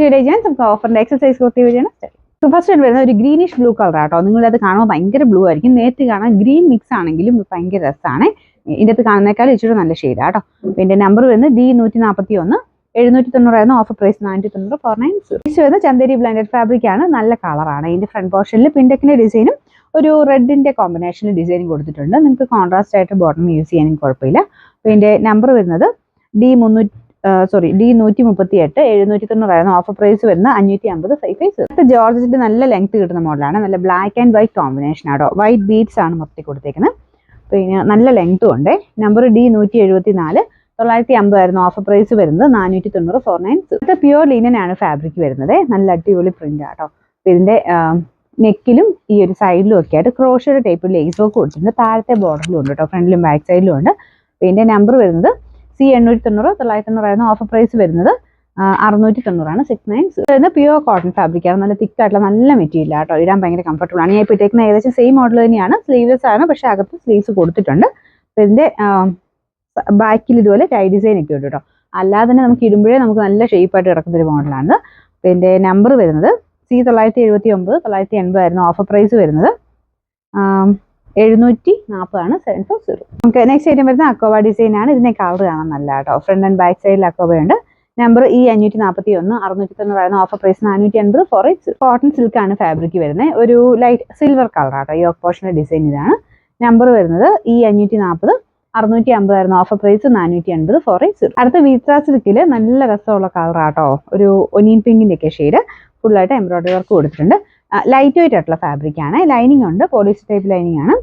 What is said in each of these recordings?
ചെയ്യാൻ നമുക്ക് ഓഫറിന്റെ എക്സസൈസ് കുർത്തി വഴിയാണ് ഫസ്റ്റ് വരുന്ന ഒരു ഗ്രീനിഷ് ബ്ലൂ കളർ ആട്ടോ. നിങ്ങളത് കാണുമ്പോൾ ഭയങ്കര ബ്ലൂ ആയിരിക്കും, നേരിട്ട് കാണാൻ ഗ്രീൻ മിക്സ് ആണെങ്കിലും ഭയങ്കര രസമാണ്. ഇതിൻ്റെ അകത്ത് കാണുന്നേക്കാളും ഇച്ചിരി നല്ല ഷെയ്ഡാട്ടോ. അപ്പോൾ ഇതിൻ്റെ നമ്പർ വരുന്നത് D141, 790 ഓഫർ പ്രൈസ് 490 496. വരുന്ന ചന്ദേരി ബ്ലൻഡഡ് ഫാബ്രിക് ആണ്, നല്ല കളറാണ്. ഇതിന്റെ ഫ്രണ്ട് പോർഷനിൽ പിൻടെക്കിന്റെ ഡിസൈനും ഒരു റെഡിന്റെ കോമ്പിനേഷനിൽ ഡിസൈനും കൊടുത്തിട്ടുണ്ട്. നിങ്ങൾക്ക് കോൺട്രാസ്റ്റ് ആയിട്ട് ബോട്ടം യൂസ് ചെയ്യാനും കുഴപ്പമില്ല. അപ്പോൾ ഇതിന്റെ നമ്പർ വരുന്നത് D138, 790 ഓഫർ പ്രൈസ് വരുന്ന 550. ജോർജറ്റിന്റെ നല്ല ലെങ്ത് കിട്ടുന്ന മോഡലാണ്, നല്ല ബ്ലാക്ക് ആൻഡ് വൈറ്റ് കോമ്പിനേഷൻ ആട്ടോ. വൈറ്റ് ബീഡ്സ് ആണ് മൊത്തം കൊടുത്തേക്കുന്നത്. പിന്നെ നല്ല ലെങ്ത്തും ഉണ്ട്. നമ്പർ D174, 950 ഓഫർ പ്രൈസ് വരുന്നത് 490 496. പ്യൂർ ലിനൻ ആണ് ഫാബ്രിക് വരുന്നത്, നല്ല അടിപൊളി പ്രിന്റ് ആട്ടോ. ഇതിന്റെ നെക്കിലും ഈ ഒരു സൈഡിലും ഒക്കെ ആയിട്ട് ക്രോഷയുടെ ടൈപ്പ് ലേസ് വർക്ക് കൊടുത്തിട്ടുണ്ട്. താഴത്തെ ബോർഡറിലും ഉണ്ട് കേട്ടോ, ഫ്രണ്ടിലും ബാക്ക് സൈഡിലും ഉണ്ട്. ഇതിന്റെ നമ്പർ വരുന്നത് C890, 990 ഓഫർ പ്രൈസ് വരുന്നത് 690 690. പ്യൂർ കോട്ടൺ ഫാബ്രിക് ആണ്, നല്ല തിക്കായിട്ടുള്ള നല്ല മെറ്റീരിയൽ ആട്ടോ. ഇടാൻ ഭയങ്കര കംഫർട്ടബിൾ ആണ്. ഞാൻ ഇപ്പോൾ ഇട്ടേക്കുന്ന ഏകദേശം സെയിം മോഡൽ തന്നെയാണ്, സ്ലീവ്ലെസ് ആണ്, പക്ഷെ അകത്ത് സ്ലീവ്സ് കൊടുത്തിട്ടുണ്ട്. ഇതിന്റെ ബാക്കിൽ ഇതുപോലെ ടൈ ഡിസൈൻ ഒക്കെ ഉണ്ട് കേട്ടോ. അല്ലാതെ തന്നെ നമുക്ക് ഇടുമ്പോഴേ നമുക്ക് നല്ല ഷേപ്പായിട്ട് കിടക്കുന്ന ഒരു മോഡലാണ്. ഇതിന്റെ നമ്പർ വരുന്നത് C979, 980 ഓഫർ പ്രൈസ് വരുന്നത് 740 740. നമുക്ക് നെക്സ്റ്റ് ഐറ്റം വരുന്ന അക്കോബ ഡിസൈൻ ആണ്. ഇതിന്റെ കളർ കാണാൻ നല്ല കേട്ടോ. ഫ്രണ്ട് ആൻഡ് ബാക്ക് സൈഡിൽ അക്കോബ ഉണ്ട്. Number E541, 690 offer price 480 480. Cotton silk ആണ് ഫാബ്രിക് വരുന്നത്, ഒരു ലൈറ്റ് സിൽവർ കളർ ആട്ടോ. യോക്ക് പോർഷന്റെ ഡിസൈൻ ഇതാണ്. നമ്പർ വരുന്നത് E540, 650 ഓഫർ പ്രൈസ് 480 480. അടുത്ത വീത്ര സിൽക്കില് നല്ല രസമുള്ള കളർ ആട്ടോ, ഒരു ഒനിയൻ പിങ്കിന്റെ ഒക്കെ ഷെയ്ഡ്. ഫുള്ളായിട്ട് എംബ്രോയിഡറി വർക്ക് കൊടുത്തിട്ടുണ്ട്. ലൈറ്റ് വെയിറ്റ് ആയിട്ടുള്ള ഫാബ്രിക് ആണ്. ലൈനിങ് ഉണ്ട്, പോളിസ്റ്റർ ടൈപ്പ് ലൈനിങ് ആണ്.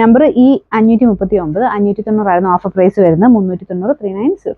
നമ്പർ E539, 590 ഓഫർ പ്രൈസ് വരുന്നത് 390 390.